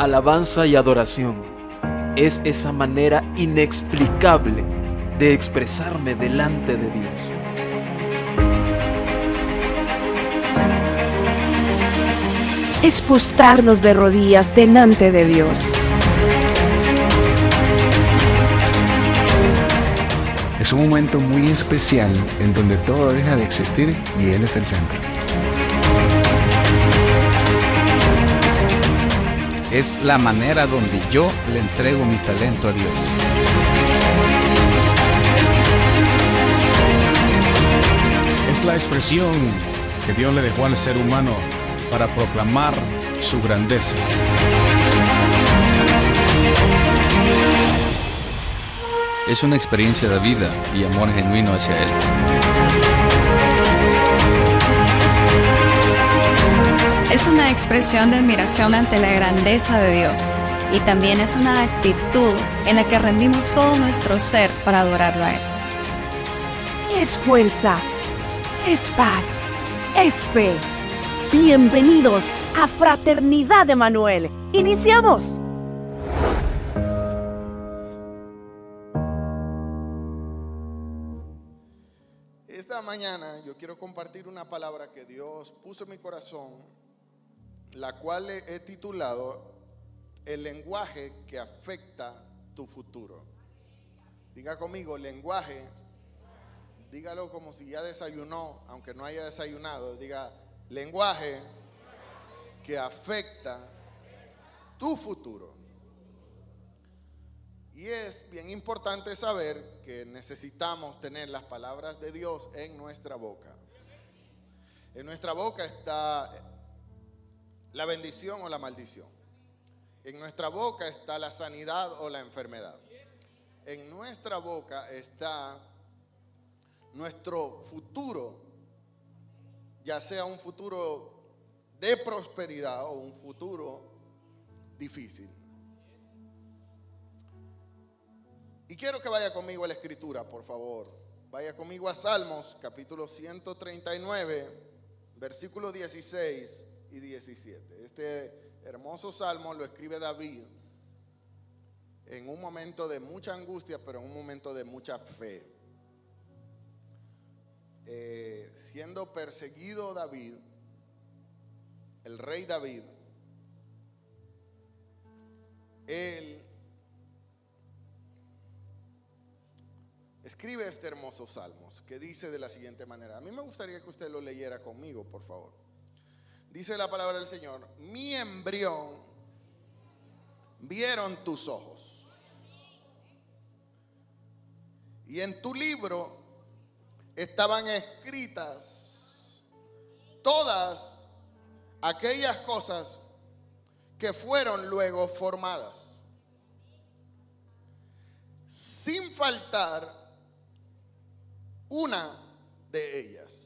alabanza y adoración es esa manera inexplicable de expresarme delante de Dios. Es postrarnos de rodillas delante de Dios. Es un momento muy especial en donde todo deja de existir y Él es el centro. Es la manera donde yo le entrego mi talento a Dios. Es la expresión que Dios le dejó al ser humano para proclamar su grandeza. Es una experiencia de vida y amor genuino hacia Él. Es una expresión de admiración ante la grandeza de Dios y también es una actitud en la que rendimos todo nuestro ser para adorarlo a Él. Es fuerza, es paz, es fe. Bienvenidos a Fraternidad Emanuel. ¡Iniciamos! Esta mañana yo quiero compartir una palabra que Dios puso en mi corazón, la cual he titulado El lenguaje que afecta tu futuro. Diga conmigo, lenguaje. Dígalo como si ya desayunó, aunque no haya desayunado. Diga, lenguaje que afecta tu futuro. Y es bien importante saber que necesitamos tener las palabras de Dios en nuestra boca. En nuestra boca está la bendición o la maldición. En nuestra boca está la sanidad o la enfermedad. En nuestra boca está nuestro futuro, ya sea un futuro de prosperidad o un futuro difícil. Y quiero que vaya conmigo a la escritura, por favor. Vaya conmigo a Salmos, capítulo 139, versículos 16 y 17. Este hermoso salmo lo escribe David en un momento de mucha angustia, pero en un momento de mucha fe. Siendo perseguido David, el rey David, él escribe este hermoso salmo que dice de la siguiente manera. A mí me gustaría que usted lo leyera conmigo, por favor. Dice la palabra del Señor: mi embrión vieron tus ojos, y en tu libro estaban escritas todas aquellas cosas que fueron luego formadas, sin faltar una de ellas.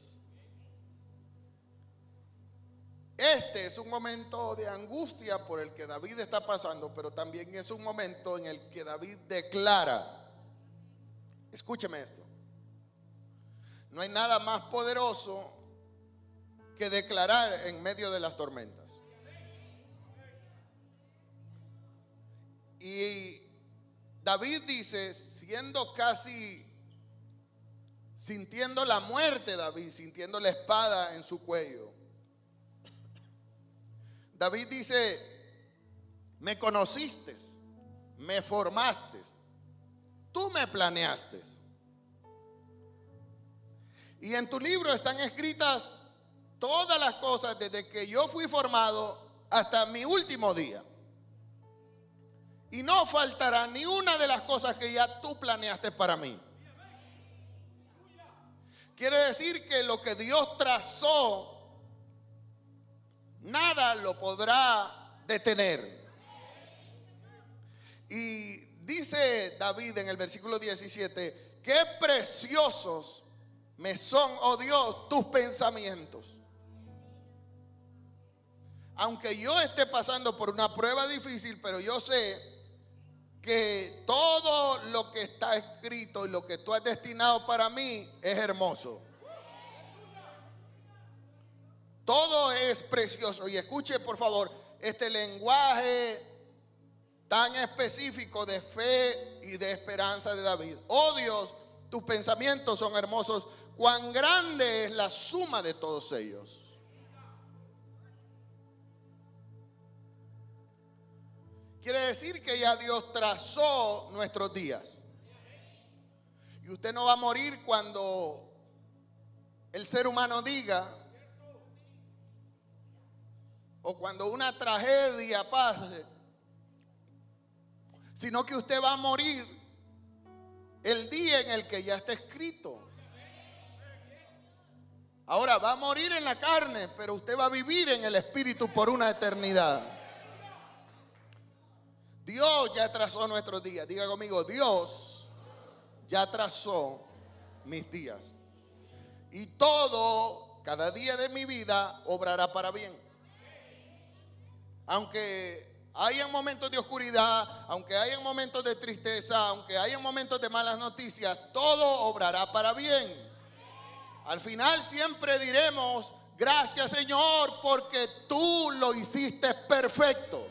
Este es un momento de angustia por el que David está pasando, pero también es un momento en el que David declara, escúcheme esto, no hay nada más poderoso que declarar en medio de las tormentas. Y David dice, siendo casi sintiendo la muerte, David, sintiendo la espada en su cuello, David dice, me conociste, me formaste, tú me planeaste. Y en tu libro están escritas todas las cosas desde que yo fui formado hasta mi último día. Y no faltará ni una de las cosas que ya tú planeaste para mí. Quiere decir que lo que Dios trazó, nada lo podrá detener. Y dice David en el versículo 17, qué preciosos me son, oh Dios, tus pensamientos. Aunque yo esté pasando por una prueba difícil, pero yo sé que todo lo que está escrito y lo que tú has destinado para mí es hermoso. Todo es precioso. Y escuche por favor, este lenguaje tan específico de fe y de esperanza de David. Oh Dios, tus pensamientos son hermosos. Cuán grande es la suma de todos ellos. Quiere decir que ya Dios trazó nuestros días. Y usted no va a morir cuando el ser humano diga, o cuando una tragedia pase, sino que usted va a morir el día en el que ya está escrito. Ahora va a morir en la carne, pero usted va a vivir en el espíritu por una eternidad. Dios ya trazó nuestros días. Diga conmigo, Dios ya trazó mis días. Y todo, cada día de mi vida, obrará para bien. Aunque hayan momentos de oscuridad, aunque hayan momentos de tristeza, aunque hayan momentos de malas noticias, todo obrará para bien. Al final siempre diremos, gracias Señor, porque tú lo hiciste perfecto.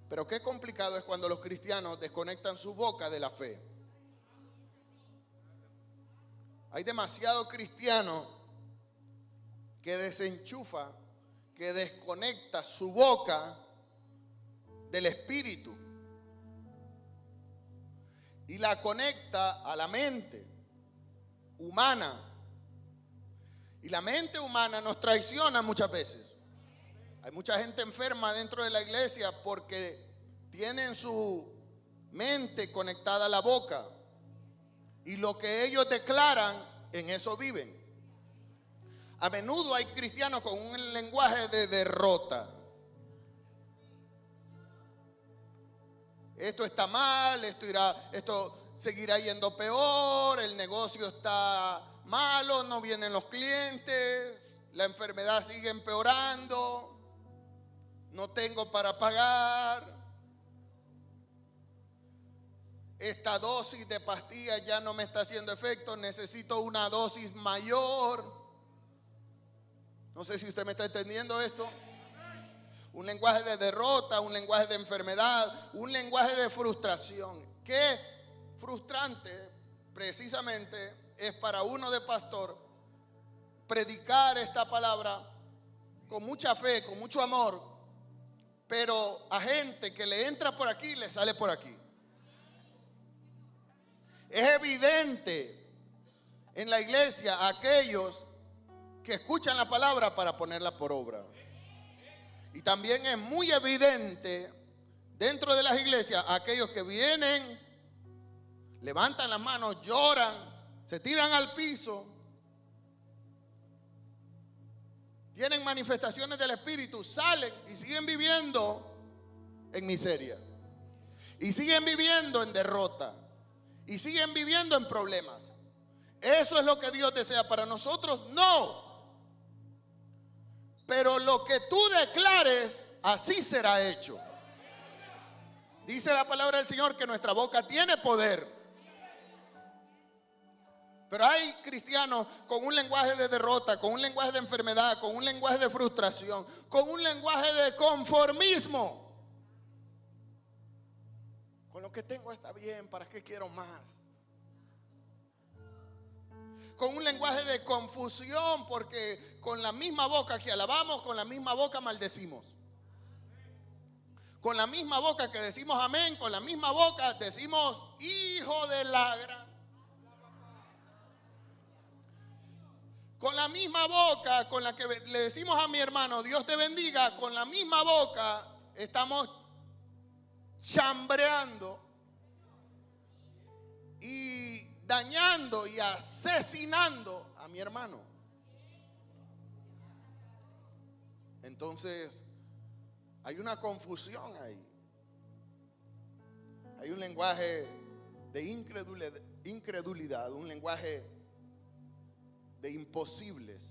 Pero qué complicado es cuando los cristianos desconectan su boca de la fe. Hay demasiado cristiano que desenchufa, que desconecta su boca del espíritu y la conecta a la mente humana. Y la mente humana nos traiciona muchas veces. Hay mucha gente enferma dentro de la iglesia porque tienen su mente conectada a la boca. Y lo que ellos declaran, en eso viven. A menudo hay cristianos con un lenguaje de derrota. Esto está mal, esto seguirá yendo peor, el negocio está malo, no vienen los clientes, la enfermedad sigue empeorando, no tengo para pagar, esta dosis de pastillas ya no me está haciendo efecto, necesito una dosis mayor. No sé si usted me está entendiendo esto. Un lenguaje de derrota, un lenguaje de enfermedad, un lenguaje de frustración. Qué frustrante precisamente es para uno de pastor predicar esta palabra con mucha fe, con mucho amor, pero a gente que le entra por aquí, le sale por aquí. Es evidente en la iglesia aquellos que escuchan la palabra para ponerla por obra. Y también es muy evidente dentro de las iglesias aquellos que vienen, levantan las manos, lloran, se tiran al piso, tienen manifestaciones del Espíritu, salen y siguen viviendo en miseria. Y siguen viviendo en derrota. Y siguen viviendo en problemas. ¿Eso es lo que Dios desea para nosotros? No. Pero lo que tú declares, así será hecho. Dice la palabra del Señor que nuestra boca tiene poder. Pero hay cristianos con un lenguaje de derrota, con un lenguaje de enfermedad, con un lenguaje de frustración, con un lenguaje de conformismo. Con lo que tengo está bien, ¿para qué quiero más? Con un lenguaje de confusión, porque con la misma boca que alabamos, con la misma boca maldecimos. Con la misma boca que decimos amén, con la misma boca decimos hijo de la gran. Con la misma boca con la que le decimos a mi hermano, Dios te bendiga, con la misma boca estamos chambreando y dañando y asesinando a mi hermano. Entonces, hay una confusión ahí. Hay un lenguaje de incredulidad, un lenguaje de imposibles.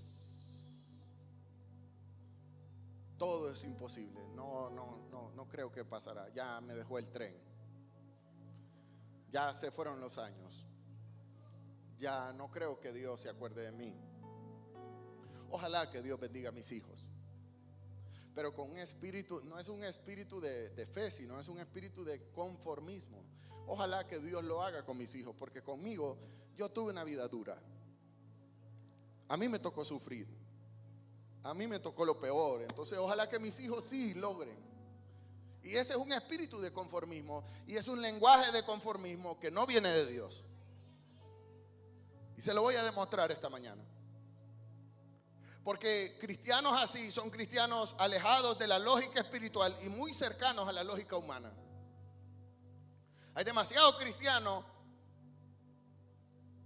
Todo es imposible. No creo que pasará. Ya me dejó el tren. Ya se fueron los años. Ya no creo que Dios se acuerde de mí. Ojalá que Dios bendiga a mis hijos. pero con un espíritu, no es un espíritu de fe, sino es un espíritu de conformismo. Ojalá que Dios lo haga con mis hijos, porque conmigo yo tuve una vida dura. A mí me tocó sufrir, a mí me tocó lo peor. Entonces ojalá que mis hijos sí logren. Y ese es un espíritu de conformismo, y es un lenguaje de conformismo que no viene de Dios. Y se lo voy a demostrar esta mañana. Porque cristianos así son cristianos alejados de la lógica espiritual y muy cercanos a la lógica humana. Hay demasiados cristianos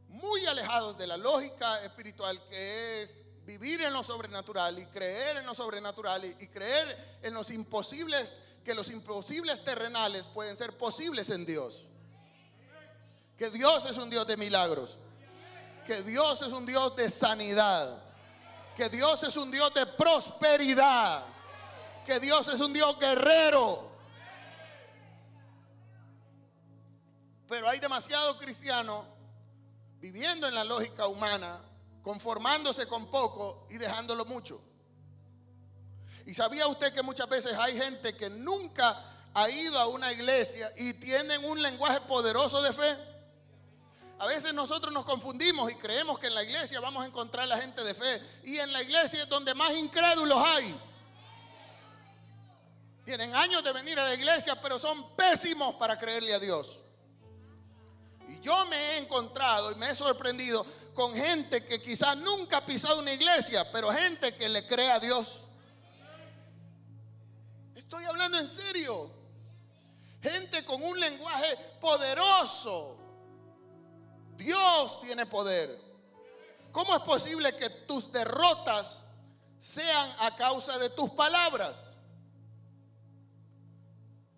muy alejados de la lógica espiritual, que es vivir en lo sobrenatural y creer en lo sobrenatural y creer en los imposibles, que los imposibles terrenales pueden ser posibles en Dios. Que Dios es un Dios de milagros, que Dios es un Dios de sanidad, que Dios es un Dios de prosperidad, que Dios es un Dios guerrero. Pero hay demasiados cristianos viviendo en la lógica humana, conformándose con poco y dejándolo mucho. ¿Y sabía usted que muchas veces hay gente que nunca ha ido a una iglesia y tienen un lenguaje poderoso de fe? A veces nosotros nos confundimos y creemos que en la iglesia vamos a encontrar la gente de fe, y en la iglesia es donde más incrédulos hay. Tienen años de venir a la iglesia, pero son pésimos para creerle a Dios. Y yo me he encontrado y me he sorprendido con gente que quizás nunca ha pisado una iglesia, pero gente que le cree a Dios. Estoy hablando en serio. Gente con un lenguaje poderoso. Dios tiene poder. ¿Cómo es posible que tus derrotas sean a causa de tus palabras?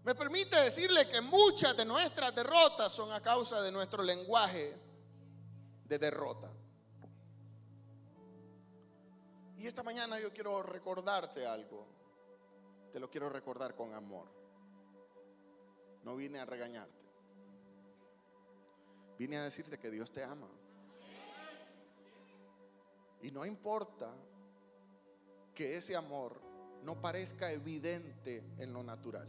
Me permite decirle que muchas de nuestras derrotas son a causa de nuestro lenguaje de derrota. Y esta mañana yo quiero recordarte algo. Te lo quiero recordar con amor. No vine a regañarte. Vine a decirte que Dios te ama. Y no importa que ese amor no parezca evidente en lo natural.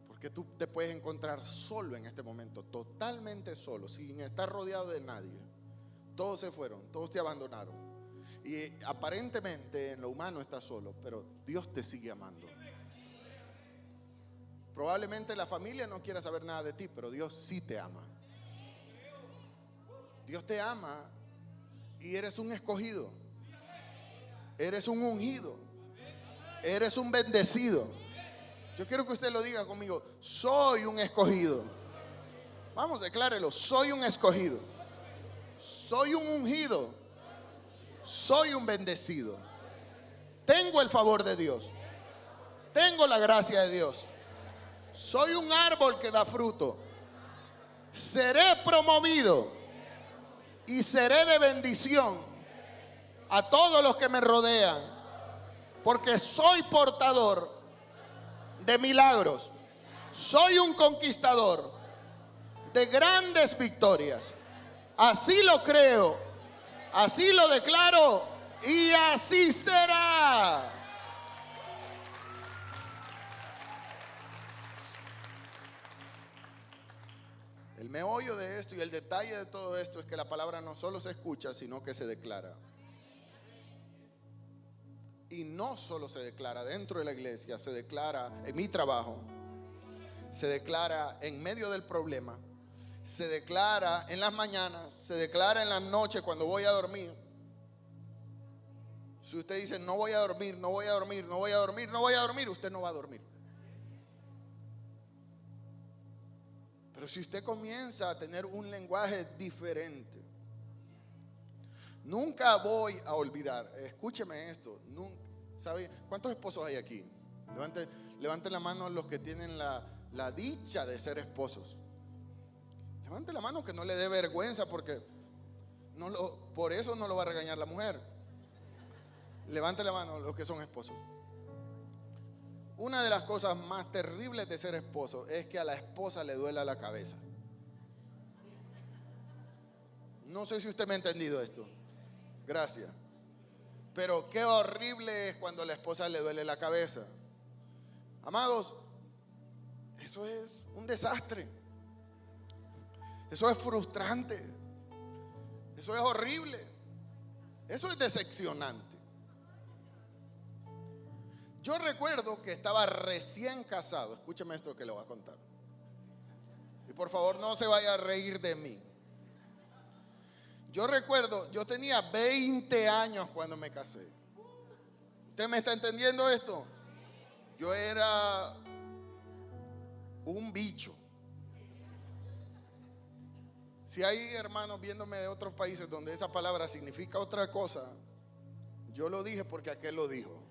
Porque tú te puedes encontrar solo en este momento, totalmente solo, sin estar rodeado de nadie. Todos se fueron, todos te abandonaron. Y aparentemente en lo humano estás solo, pero Dios te sigue amando. Probablemente la familia no quiera saber nada de ti, pero Dios sí te ama. Dios te ama y eres un escogido. Eres un ungido. Eres un bendecido. Yo quiero que usted lo diga conmigo. Soy un escogido. Vamos, declárelo. Soy un escogido. Soy un ungido. Soy un bendecido. Tengo el favor de Dios. Tengo la gracia de Dios. Soy un árbol que da fruto. Seré promovido y seré de bendición a todos los que me rodean, porque soy portador de milagros. Soy un conquistador de grandes victorias. Así lo creo, así lo declaro y así será. El meollo de esto y el detalle de todo esto es que la palabra no solo se escucha, sino que se declara. Y no solo se declara dentro de la iglesia, se declara en mi trabajo, se declara en medio del problema, se declara en las mañanas, se declara en las noches cuando voy a dormir. Si usted dice no voy a dormir, no voy a dormir, no voy a dormir, no voy a dormir, usted no va a dormir. Pero si usted comienza a tener un lenguaje diferente, nunca voy a olvidar, escúcheme esto, nunca, ¿sabe? ¿Cuántos esposos hay aquí? Levanten la mano los que tienen la dicha de ser esposos. Levante la mano que no le dé vergüenza, porque por eso no lo va a regañar la mujer. Levante la mano los que son esposos. Una de las cosas más terribles de ser esposo es que a la esposa le duela la cabeza. No sé si usted me ha entendido esto. Gracias. Pero qué horrible es cuando a la esposa le duele la cabeza. Amados, eso es un desastre. Eso es frustrante. Eso es horrible. Eso es decepcionante. Yo recuerdo que estaba recién casado. Escúcheme esto que le voy a contar. Y por favor no se vaya a reír de mí. Yo recuerdo, yo tenía 20 años cuando me casé. ¿Usted me está entendiendo esto? Yo era un bicho. Si hay hermanos viéndome de otros países donde esa palabra significa otra cosa, yo lo dije porque aquel lo dijo.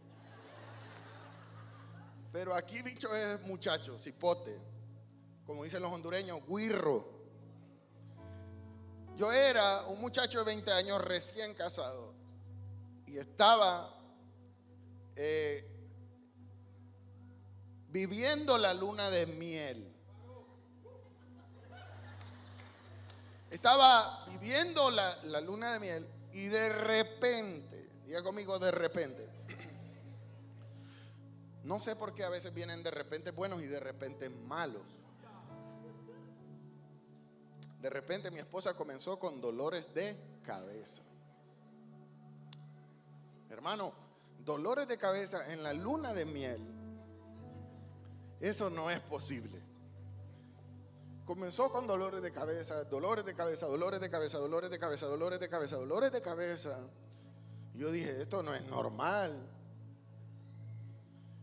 Pero aquí bicho es muchacho, cipote, como dicen los hondureños, guirro. Yo era un muchacho de 20 años recién casado y estaba viviendo la luna de miel. Estaba viviendo la luna de miel y de repente, diga conmigo, de repente. No sé por qué a veces vienen de repente buenos y de repente malos. De repente mi esposa comenzó con dolores de cabeza. Hermano, dolores de cabeza en la luna de miel, eso no es posible. Comenzó con dolores de cabeza, dolores de cabeza, dolores de cabeza, dolores de cabeza, dolores de cabeza, dolores de cabeza. Y yo dije, esto no es normal.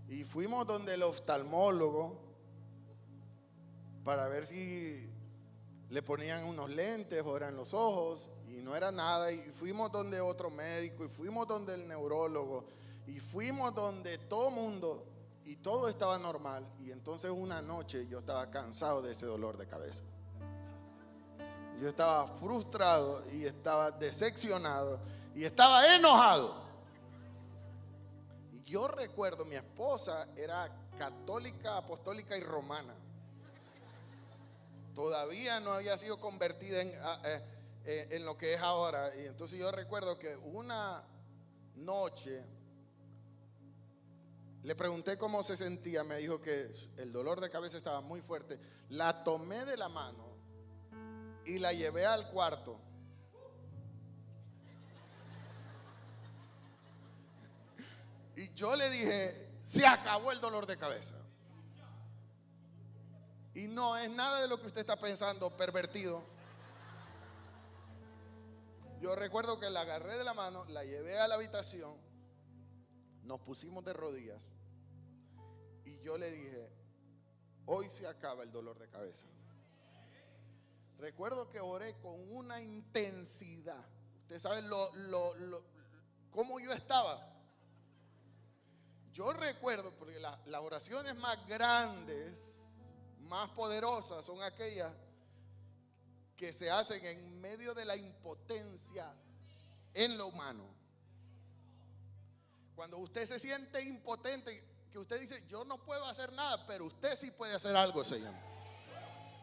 Y fuimos donde el oftalmólogo para ver si le ponían unos lentes o eran los ojos, y no era nada. Y fuimos donde otro médico, y fuimos donde el neurólogo, y fuimos donde todo mundo, y todo estaba normal. Y entonces una noche yo estaba cansado de ese dolor de cabeza. Yo estaba frustrado y estaba decepcionado y estaba enojado. Y yo recuerdo, mi esposa era católica, apostólica y romana. Todavía no había sido convertida en lo que es ahora. Y entonces yo recuerdo que una noche le pregunté cómo se sentía. Me dijo que el dolor de cabeza estaba muy fuerte. La tomé de la mano y la llevé al cuarto. Y yo le dije, se acabó el dolor de cabeza. Y no es nada de lo que usted está pensando, pervertido. Yo recuerdo que la agarré de la mano, la llevé a la habitación, nos pusimos de rodillas y yo le dije, hoy se acaba el dolor de cabeza. Recuerdo que oré con una intensidad. Usted sabe cómo yo estaba. Yo recuerdo, porque las oraciones más grandes, más poderosas, son aquellas que se hacen en medio de la impotencia en lo humano. Cuando usted se siente impotente, que usted dice, yo no puedo hacer nada, pero usted sí puede hacer algo, Señor.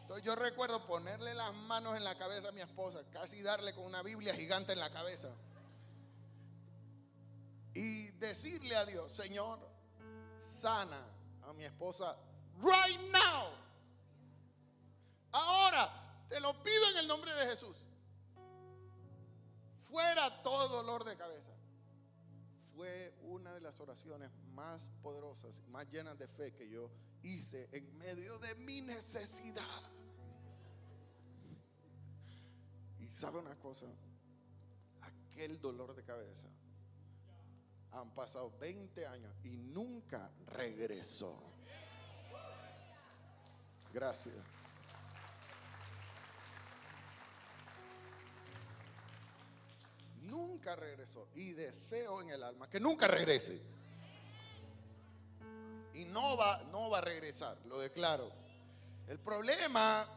Entonces yo recuerdo ponerle las manos en la cabeza a mi esposa, casi darle con una Biblia gigante en la cabeza, y decirle a Dios, Señor, sana a mi esposa right now. Ahora, te lo pido en el nombre de Jesús. Fuera todo dolor de cabeza. Fue una de las oraciones más poderosas, más llenas de fe que yo hice en medio de mi necesidad. Y sabe una cosa, aquel dolor de cabeza, han pasado 20 años y nunca regresó. Gracias. Nunca regresó. Y deseo en el alma que nunca regrese. Y no va a regresar, lo declaro. El problema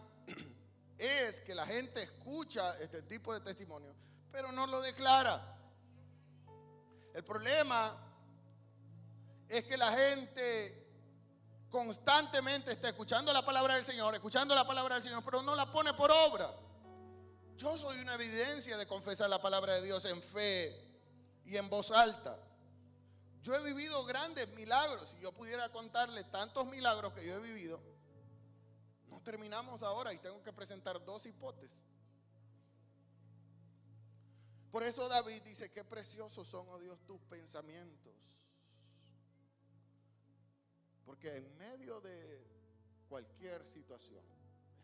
es que la gente escucha este tipo de testimonio, pero no lo declara. El problema es que la gente constantemente está escuchando la palabra del Señor, pero no la pone por obra. Yo soy una evidencia de confesar la palabra de Dios en fe y en voz alta. Yo he vivido grandes milagros. Si yo pudiera contarle tantos milagros que yo he vivido, no terminamos ahora y tengo que presentar 2 hipótesis. Por eso David dice, qué preciosos son, oh Dios, tus pensamientos. Porque en medio de cualquier situación,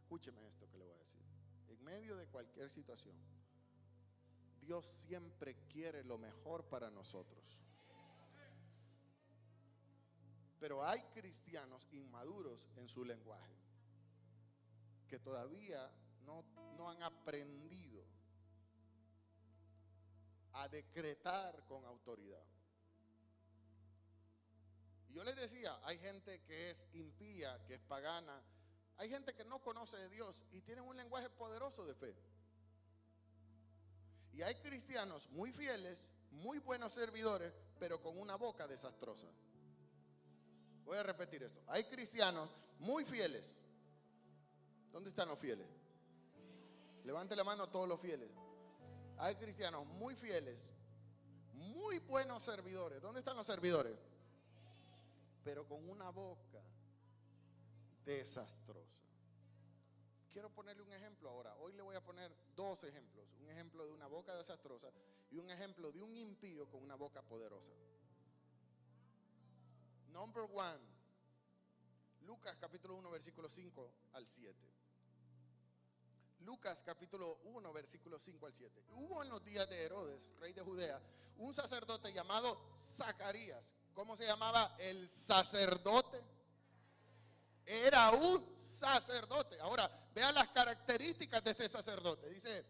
escúcheme esto que le voy a decir, en medio de cualquier situación, Dios siempre quiere lo mejor para nosotros. Pero hay cristianos inmaduros en su lenguaje que todavía no han aprendido a decretar con autoridad. Y yo les decía, hay gente que es impía, que es pagana, hay gente que no conoce de Dios y tienen un lenguaje poderoso de fe. Y hay cristianos muy fieles, muy buenos servidores, pero con una boca desastrosa. Voy a repetir esto. Hay cristianos muy fieles. ¿Dónde están los fieles? Levante la mano a todos los fieles. Hay cristianos muy fieles, muy buenos servidores. ¿Dónde están los servidores? Pero con una boca desastrosa. Quiero ponerle un ejemplo ahora. Hoy le voy a poner 2 ejemplos. Un ejemplo de una boca desastrosa y un ejemplo de un impío con una boca poderosa. Number 1. Lucas capítulo 1 versículo 5 al 7. Lucas capítulo 1 versículo 5 al 7. Hubo en los días de Herodes, rey de Judea, un sacerdote llamado Zacarías. ¿Cómo se llamaba el sacerdote? Era un sacerdote. Ahora, vean las características de este sacerdote. Dice,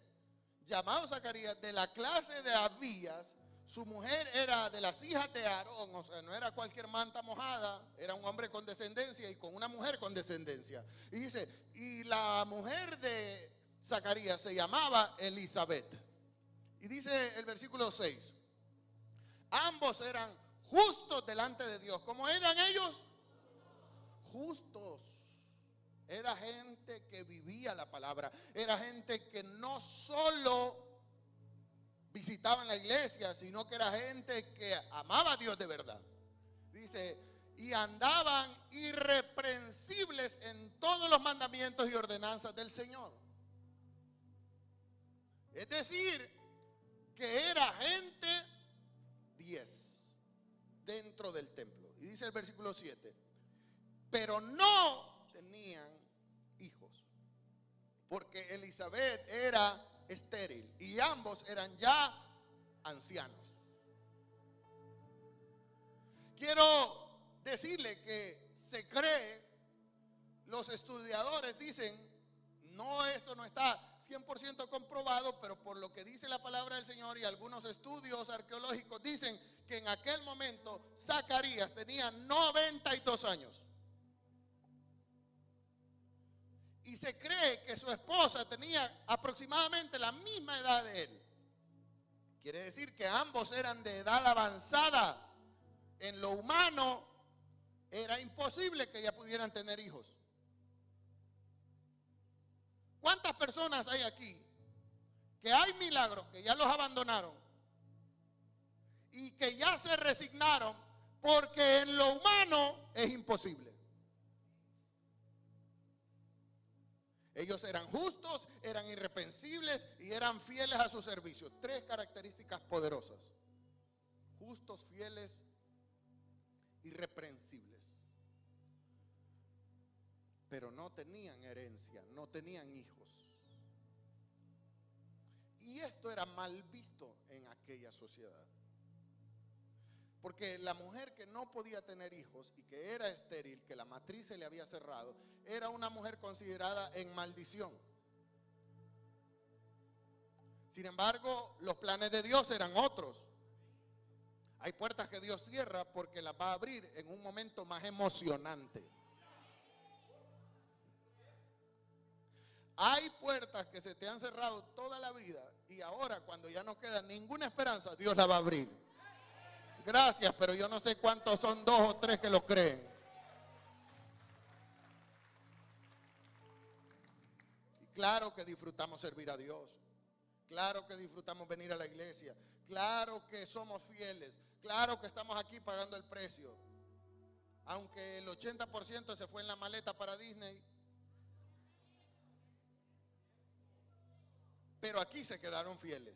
llamado Zacarías, de la clase de Abías. Su mujer era de las hijas de Aarón, o sea, no era cualquier manta mojada, era un hombre con descendencia y con una mujer con descendencia. Y dice, y la mujer de Zacarías se llamaba Elizabeth. Y dice el versículo 6, ambos eran justos delante de Dios. ¿Cómo eran ellos? Justos. Era gente que vivía la palabra, era gente que no solo visitaban la iglesia, sino que era gente que amaba a Dios de verdad. Dice, y andaban irreprensibles en todos los mandamientos y ordenanzas del Señor. Es decir, que era gente 10 dentro del templo. Y dice el versículo 7, pero no tenían hijos, porque Elizabeth era estéril y ambos eran ya ancianos. Quiero decirle que se cree, los estudiadores dicen, no, esto no está 100% comprobado, pero por lo que dice la palabra del Señor y algunos estudios arqueológicos dicen que en aquel momento Zacarías tenía 92 años. Y se cree que su esposa tenía aproximadamente la misma edad de él. Quiere decir que ambos eran de edad avanzada. En lo humano era imposible que ya pudieran tener hijos. ¿Cuántas personas hay aquí que hay milagros que ya los abandonaron y que ya se resignaron porque en lo humano es imposible? Ellos eran justos, eran irreprensibles y eran fieles a su servicio. 3 características poderosas: justos, fieles, irreprensibles. Pero no tenían herencia, no tenían hijos. Y esto era mal visto en aquella sociedad. Porque la mujer que no podía tener hijos y que era estéril, que la matriz se le había cerrado, era una mujer considerada en maldición. Sin embargo, los planes de Dios eran otros. Hay puertas que Dios cierra porque las va a abrir en un momento más emocionante. Hay puertas que se te han cerrado toda la vida y ahora, cuando ya no queda ninguna esperanza, Dios la va a abrir. Gracias, pero yo no sé cuántos son 2 o 3 que lo creen. Y claro que disfrutamos servir a Dios. Claro que disfrutamos venir a la iglesia. Claro que somos fieles. Claro que estamos aquí pagando el precio. Aunque el 80% se fue en la maleta para Disney. Pero aquí se quedaron fieles.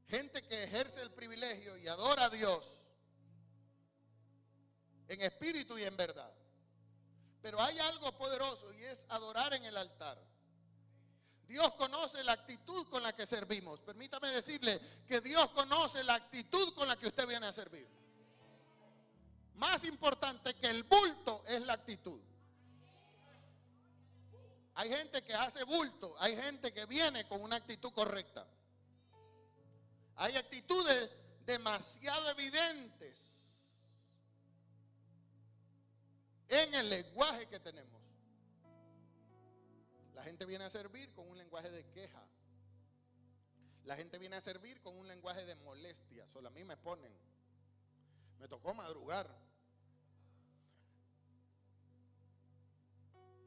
Gente que ejerce el privilegio y adora a Dios en espíritu y en verdad. Pero hay algo poderoso y es adorar en el altar. Dios conoce la actitud con la que servimos. Permítame decirle que Dios conoce la actitud con la que usted viene a servir. Más importante que el bulto es la actitud. Hay gente que hace bulto, hay gente que viene con una actitud correcta. Hay actitudes demasiado evidentes en el lenguaje que tenemos. La gente viene a servir con un lenguaje de queja. La gente viene a servir con un lenguaje de molestia. Solo a mí me ponen. Me tocó madrugar.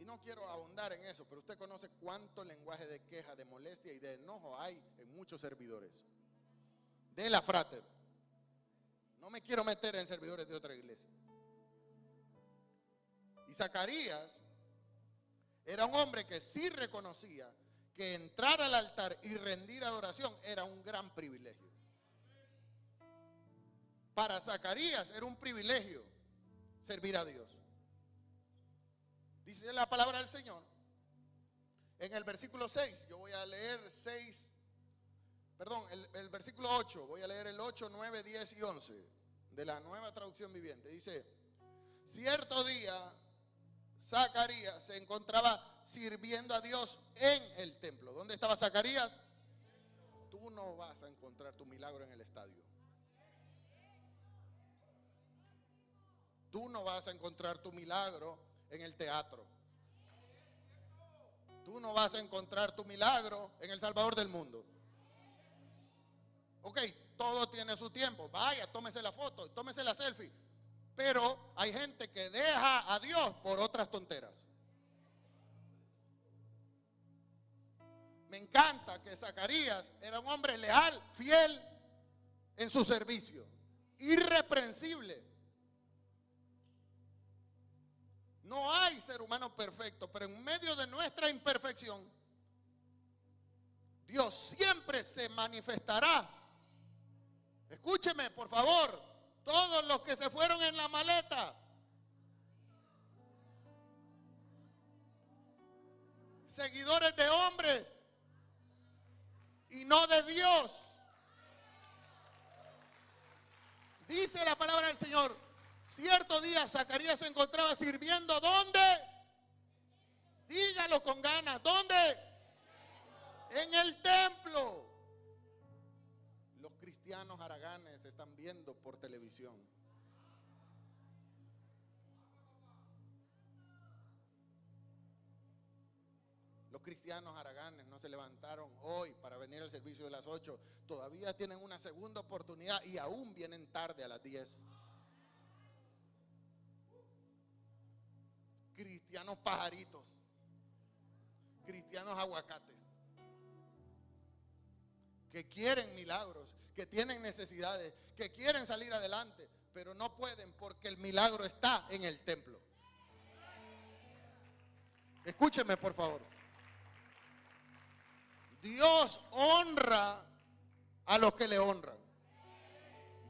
Y no quiero ahondar en eso, pero usted conoce cuánto lenguaje de queja, de molestia y de enojo hay en muchos servidores. De la frater. No me quiero meter en servidores de otra iglesia. Y Zacarías era un hombre que sí reconocía que entrar al altar y rendir adoración era un gran privilegio. Para Zacarías era un privilegio servir a Dios. Dice la palabra del Señor en el versículo 6. Yo voy a leer el versículo 8. Voy a leer el 8, 9, 10 y 11 de la Nueva Traducción Viviente. Dice: cierto día Zacarías se encontraba sirviendo a Dios en el templo. ¿Dónde estaba Zacarías? Tú no vas a encontrar tu milagro en el estadio. Tú no vas a encontrar tu milagro en el teatro. Tú no vas a encontrar tu milagro en el Salvador del mundo. Ok, todo tiene su tiempo. Vaya, tómese la foto, tómese la selfie. Pero hay gente que deja a Dios por otras tonteras. Me encanta que Zacarías era un hombre leal, fiel en su servicio, irreprensible. No hay ser humano perfecto, pero en medio de nuestra imperfección, Dios siempre se manifestará. Escúcheme, por favor, todos los que se fueron en la maleta, seguidores de hombres y no de Dios. Dice la palabra del Señor: cierto día Zacarías se encontraba sirviendo. ¿Dónde? Dígalo con ganas. ¿Dónde? En el templo. Los cristianos haraganes están viendo por televisión. Los cristianos haraganes no se levantaron hoy para venir al servicio de las 8. Todavía tienen una segunda oportunidad y aún vienen tarde a las 10. Cristianos pajaritos, cristianos aguacates, que quieren milagros, que tienen necesidades, que quieren salir adelante, pero no pueden porque el milagro está en el templo. Escúcheme, por favor. Dios honra a los que le honran.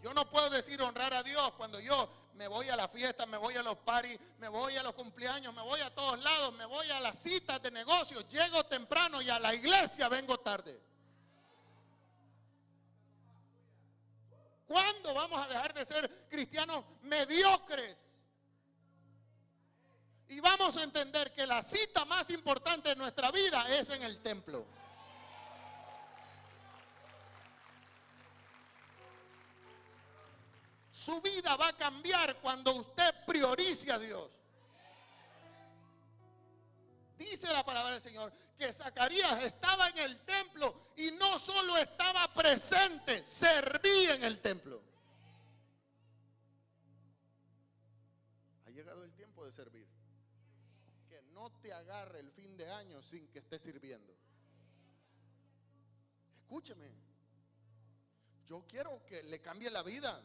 Yo no puedo decir honrar a Dios cuando yo me voy a la fiesta, me voy a los parties, me voy a los cumpleaños, me voy a todos lados, me voy a las citas de negocios, llego temprano y a la iglesia vengo tarde. ¿Cuándo vamos a dejar de ser cristianos mediocres? Y vamos a entender que la cita más importante de nuestra vida es en el templo. Su vida va a cambiar cuando usted priorice a Dios. Dice la palabra del Señor que Zacarías estaba en el templo y no solo estaba presente, servía en el templo. Ha llegado el tiempo de servir. Que no te agarre el fin de año sin que estés sirviendo. Escúcheme. Yo quiero que le cambie la vida.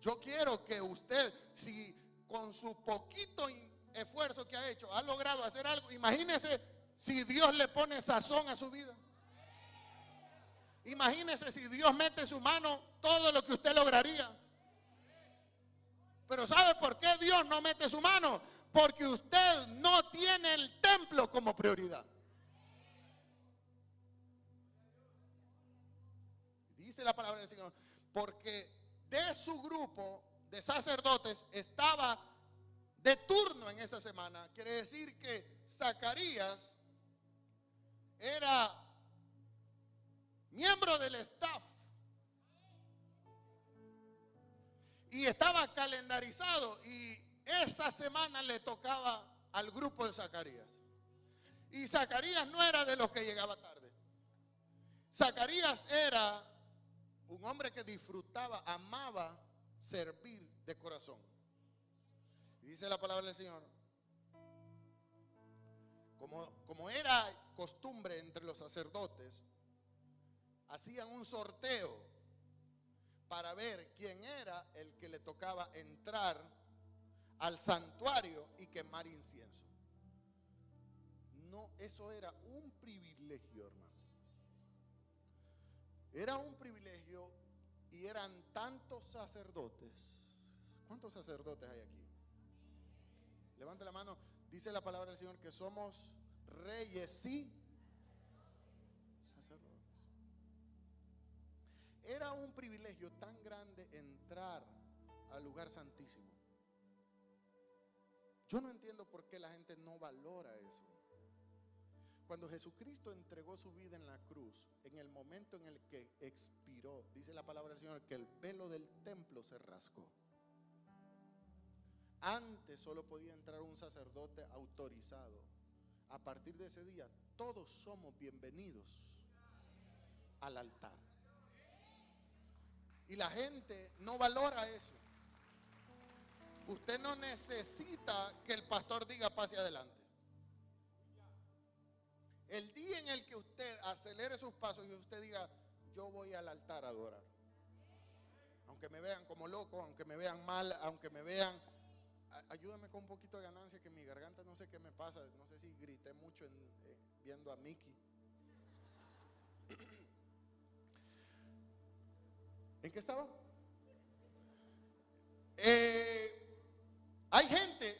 Yo quiero que usted, si con su poquito esfuerzo que ha hecho, ha logrado hacer algo, imagínese si Dios le pone sazón a su vida. Imagínese si Dios mete su mano, todo lo que usted lograría. Pero ¿sabe por qué Dios no mete su mano? Porque usted no tiene el templo como prioridad. Dice la palabra del Señor, porque de su grupo de sacerdotes estaba de turno en esa semana. Quiere decir que Zacarías era miembro del staff y estaba calendarizado, y esa semana le tocaba al grupo de Zacarías. Y Zacarías no era de los que llegaba tarde. Zacarías era un hombre que disfrutaba, amaba servir de corazón. Y dice la palabra del Señor, como era costumbre entre los sacerdotes, hacían un sorteo para ver quién era el que le tocaba entrar al santuario y quemar incienso. No, eso era un privilegio, hermano. Era un privilegio, y eran tantos sacerdotes. ¿Cuántos sacerdotes hay aquí? Levante la mano. Dice la palabra del Señor que somos reyes y sacerdotes. Era un privilegio tan grande entrar al lugar santísimo. Yo no entiendo por qué la gente no valora eso. Cuando Jesucristo entregó su vida en la cruz, en el momento en el que expiró, dice la palabra del Señor que el velo del templo se rasgó. Antes solo podía entrar un sacerdote autorizado. A partir de ese día, todos somos bienvenidos al altar. Y la gente no valora eso. Usted no necesita que el pastor diga pase adelante. El día en el que usted acelere sus pasos y usted diga, yo voy al altar a adorar. Aunque me vean como loco, aunque me vean mal, aunque me vean, ayúdame con un poquito de ganancia, que mi garganta no sé qué me pasa, no sé si grité mucho viendo a Mickey. ¿En qué estaba? Hay gente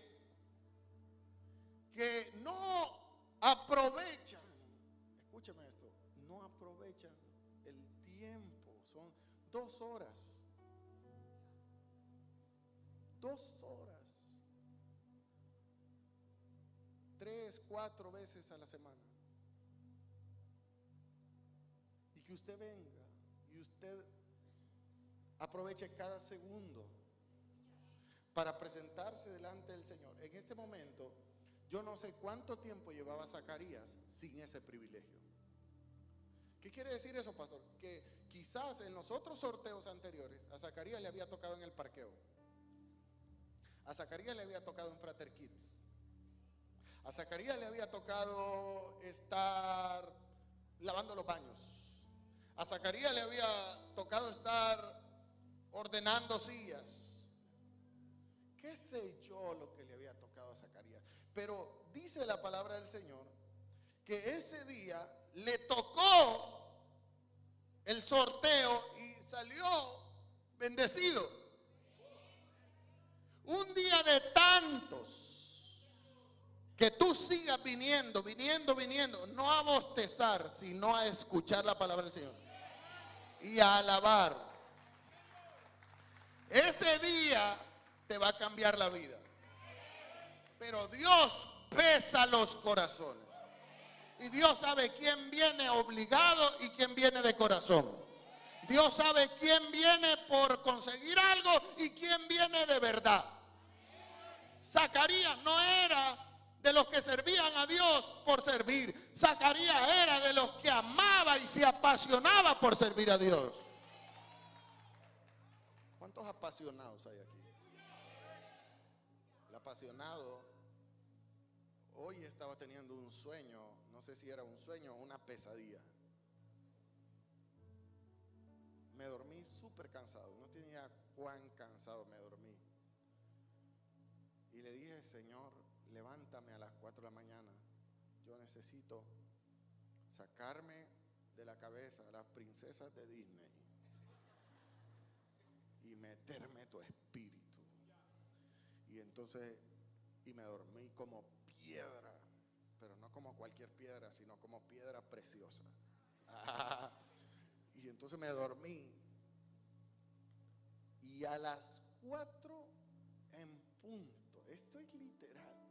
que no aprovechan, escúcheme esto, no aprovechan el tiempo. Son 2 horas. 2 horas. 3, 4 veces a la semana. Y que usted venga y usted aproveche cada segundo para presentarse delante del Señor. En este momento, yo no sé cuánto tiempo llevaba Zacarías sin ese privilegio. ¿Qué quiere decir eso, pastor? Que quizás en los otros sorteos anteriores a Zacarías le había tocado en el parqueo. A Zacarías le había tocado en Frater Kids. A Zacarías le había tocado estar lavando los baños. A Zacarías le había tocado estar ordenando sillas. ¿Qué sé yo lo que le había tocado a Zacarías? Pero dice la palabra del Señor que ese día le tocó el sorteo y salió bendecido. Un día de tantos que tú sigas viniendo, no a bostezar, sino a escuchar la palabra del Señor y a alabar. Ese día te va a cambiar la vida. Pero Dios pesa los corazones. Y Dios sabe quién viene obligado y quién viene de corazón. Dios sabe quién viene por conseguir algo y quién viene de verdad. Zacarías no era de los que servían a Dios por servir. Zacarías era de los que amaba y se apasionaba por servir a Dios. ¿Cuántos apasionados hay aquí? El apasionado hoy estaba teniendo un sueño, no sé si era un sueño o una pesadilla. súper cansado. No tenía cuán cansado me dormí. Y le dije, Señor, levántame a las 4 de la mañana. Yo necesito sacarme de la cabeza a las princesas de Disney y meterme tu espíritu. Y entonces, y me dormí como piedra, pero no como cualquier piedra, sino como piedra preciosa. Y entonces me dormí. Y a las 4 en punto, esto es literal.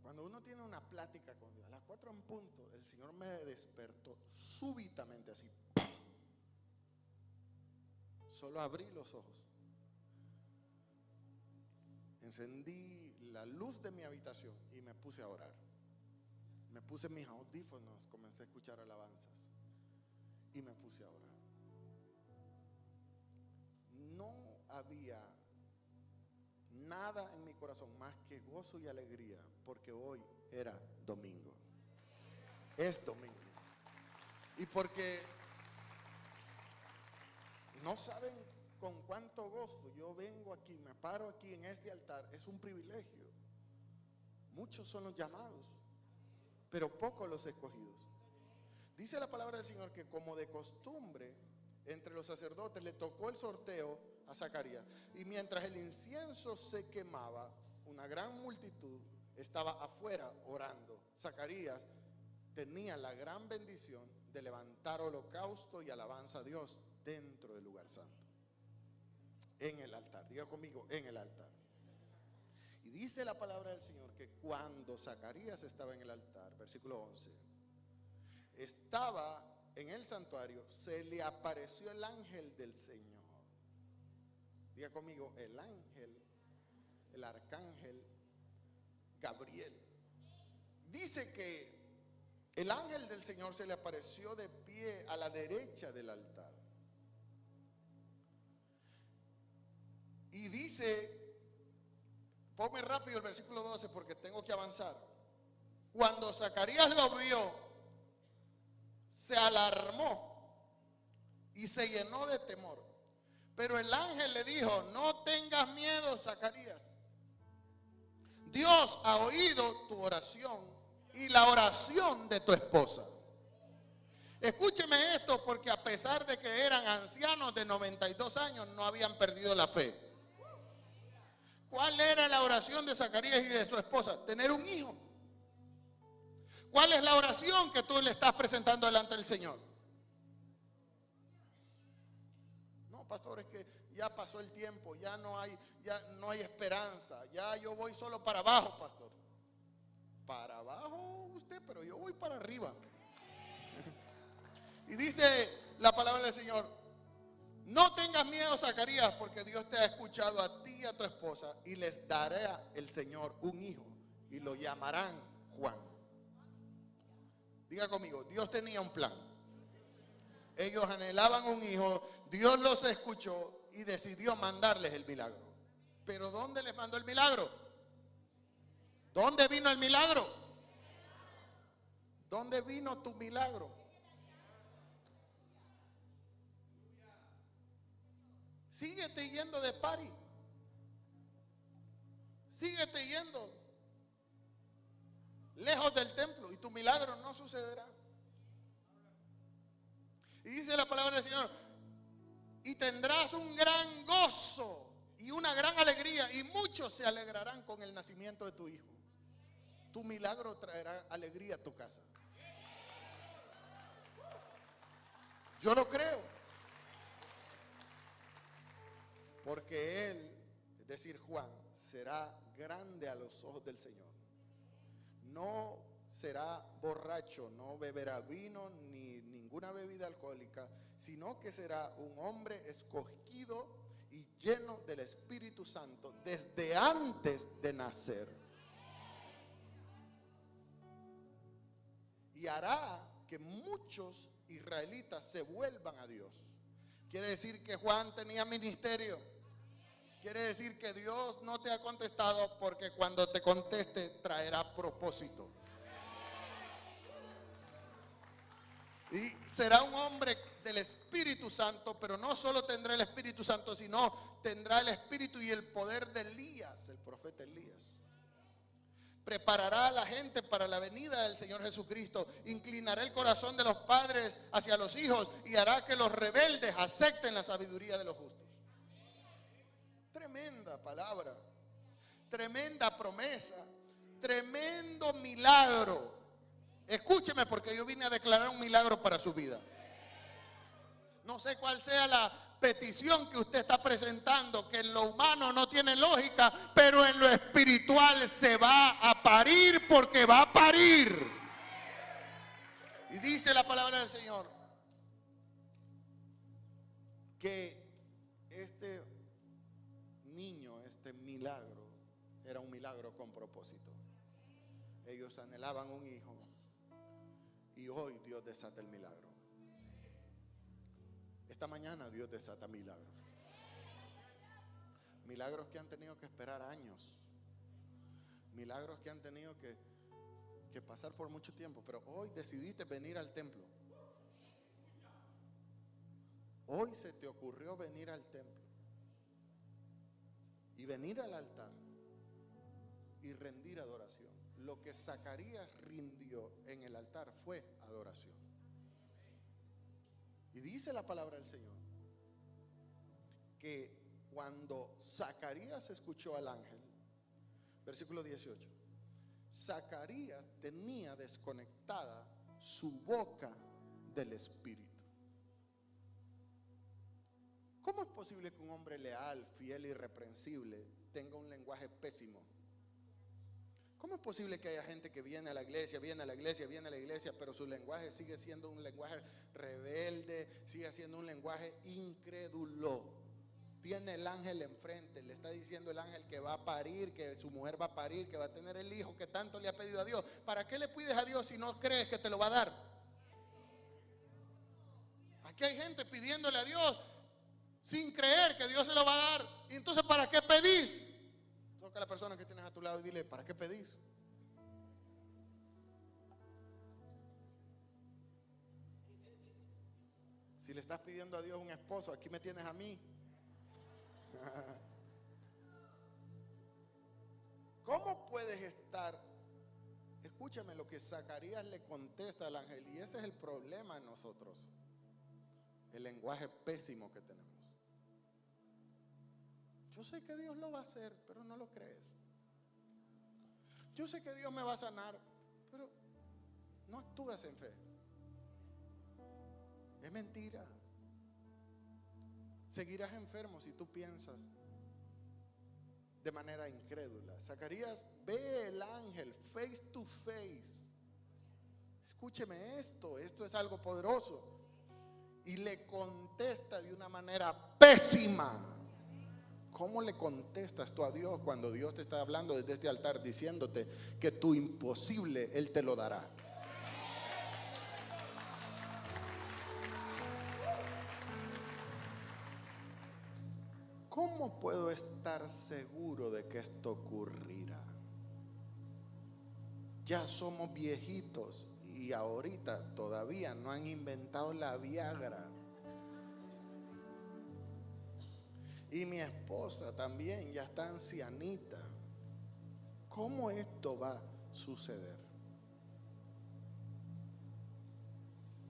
Cuando uno tiene una plática con Dios, a las 4 en punto, el Señor me despertó súbitamente así. Solo abrí los ojos. Encendí la luz de mi habitación y me puse a orar. Me puse mis audífonos, comencé a escuchar alabanzas y me puse a orar. No había nada en mi corazón más que gozo y alegría, porque hoy era domingo. Es domingo. Y porque no saben con cuánto gozo yo vengo aquí, me paro aquí en este altar. Es un privilegio. Muchos son los llamados, pero pocos los escogidos. Dice la palabra del Señor que como de costumbre entre los sacerdotes le tocó el sorteo a Zacarías, y mientras el incienso se quemaba, una gran multitud estaba afuera orando. Zacarías tenía la gran bendición de levantar holocausto y alabanza a Dios dentro del lugar santo, en el altar. Diga conmigo, en el altar. Y dice la palabra del Señor que cuando Zacarías estaba en el altar, versículo 11, estaba en el santuario, se le apareció el ángel del Señor. Diga conmigo, el ángel, el arcángel Gabriel. Dice que el ángel del Señor se le apareció de pie a la derecha del altar. Y dice, ponme rápido el versículo 12 porque tengo que avanzar. Cuando Zacarías lo vio, se alarmó y se llenó de temor. Pero el ángel le dijo, no tengas miedo, Zacarías. Dios ha oído tu oración y la oración de tu esposa. Escúcheme esto, porque a pesar de que eran ancianos de 92 años, no habían perdido la fe. ¿Cuál era la oración de Zacarías y de su esposa? Tener un hijo. ¿Cuál es la oración que tú le estás presentando delante del Señor? No, pastor, es que ya pasó el tiempo, ya no hay esperanza, ya yo voy solo para abajo, pastor. Para abajo usted, pero yo voy para arriba. Y dice la palabra del Señor, no tengas miedo, Zacarías, porque Dios te ha escuchado a ti y a tu esposa, y les dará el Señor un hijo y lo llamarán Juan. Diga conmigo, Dios tenía un plan. Ellos anhelaban un hijo, Dios los escuchó y decidió mandarles el milagro. Pero ¿dónde les mandó el milagro? ¿Dónde vino el milagro? ¿Dónde vino tu milagro? Síguete yendo de party. Síguete yendo lejos del templo y tu milagro no sucederá. Y dice la palabra del Señor, y tendrás un gran gozo y una gran alegría, y muchos se alegrarán con el nacimiento de tu hijo. Tu milagro traerá alegría a tu casa. Yo lo creo. Porque él, es decir, Juan, será grande a los ojos del Señor. No será borracho, no beberá vino ni ninguna bebida alcohólica, sino que será un hombre escogido y lleno del Espíritu Santo desde antes de nacer. Y hará que muchos israelitas se vuelvan a Dios. Quiere decir que Juan tenía ministerio. Quiere decir que Dios no te ha contestado, porque cuando te conteste traerá propósito. Y será un hombre del Espíritu Santo, pero no solo tendrá el Espíritu Santo, sino tendrá el espíritu y el poder de Elías, el profeta Elías. Preparará a la gente para la venida del Señor Jesucristo. Inclinará el corazón de los padres hacia los hijos y hará que los rebeldes acepten la sabiduría de los justos. Tremenda palabra, tremenda promesa, tremendo milagro. Escúcheme, porque yo vine a declarar un milagro para su vida. No sé cuál sea la petición que usted está presentando, que en lo humano no tiene lógica, pero en lo espiritual se va a parir, porque va a parir. Y dice la palabra del Señor que este niño, este milagro, era un milagro con propósito. Ellos anhelaban un hijo y hoy Dios desata el milagro. Esta mañana Dios desata milagros. Milagros que han tenido que esperar años. Milagros que han tenido que pasar por mucho tiempo. Pero hoy decidiste venir al templo. Hoy se te ocurrió venir al templo. Y venir al altar. Y rendir adoración. Lo que Zacarías rindió en el altar fue adoración. Y dice la palabra del Señor que cuando Zacarías escuchó al ángel, versículo 18, Zacarías tenía desconectada su boca del Espíritu. ¿Cómo es posible que un hombre leal, fiel y irreprensible tenga un lenguaje pésimo? ¿Cómo es posible que haya gente que viene a la iglesia, pero su lenguaje sigue siendo un lenguaje rebelde, sigue siendo un lenguaje incrédulo? Tiene el ángel enfrente, le está diciendo el ángel que va a parir, que su mujer va a parir, que va a tener el hijo que tanto le ha pedido a Dios. ¿Para qué le pides a Dios si no crees que te lo va a dar? Aquí hay gente pidiéndole a Dios sin creer que Dios se lo va a dar. ¿Y entonces para qué pedís? Toca a la persona que tienes a tu lado y dile, ¿para qué pedís? Si le estás pidiendo a Dios un esposo, aquí me tienes a mí. ¿Cómo puedes estar? Escúchame lo que Zacarías le contesta al ángel, y ese es el problema en nosotros, el lenguaje pésimo que tenemos. Yo sé que Dios lo va a hacer, pero no lo crees. Yo sé que Dios me va a sanar, pero no actúas en fe. Es mentira. Seguirás enfermo si tú piensas de manera incrédula. Zacarías ve el ángel face to face. Escúcheme esto es algo poderoso. Y le contesta de una manera pésima. ¿Cómo le contestas tú a Dios cuando Dios te está hablando desde este altar diciéndote que tu imposible Él te lo dará? ¿Cómo puedo estar seguro de que esto ocurrirá? Ya somos viejitos y ahorita todavía no han inventado la Viagra. Y mi esposa también ya está ancianita. ¿Cómo esto va a suceder?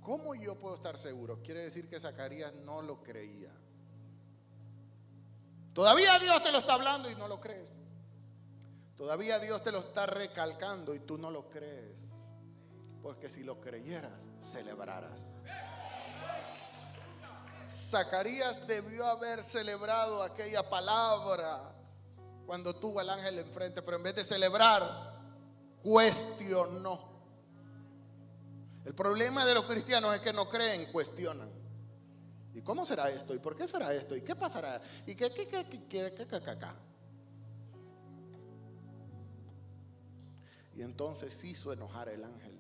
¿Cómo yo puedo estar seguro? Quiere decir que Zacarías no lo creía. Todavía Dios te lo está hablando y no lo crees. Todavía Dios te lo está recalcando y tú no lo crees. Porque si lo creyeras, celebrarás. Zacarías debió haber celebrado aquella palabra cuando tuvo al ángel enfrente, pero en vez de celebrar, cuestionó. El problema de los cristianos es que no creen, cuestionan. ¿Y cómo será esto? ¿Y por qué será esto? ¿Y qué pasará? ¿Y qué? Y entonces hizo enojar el ángel.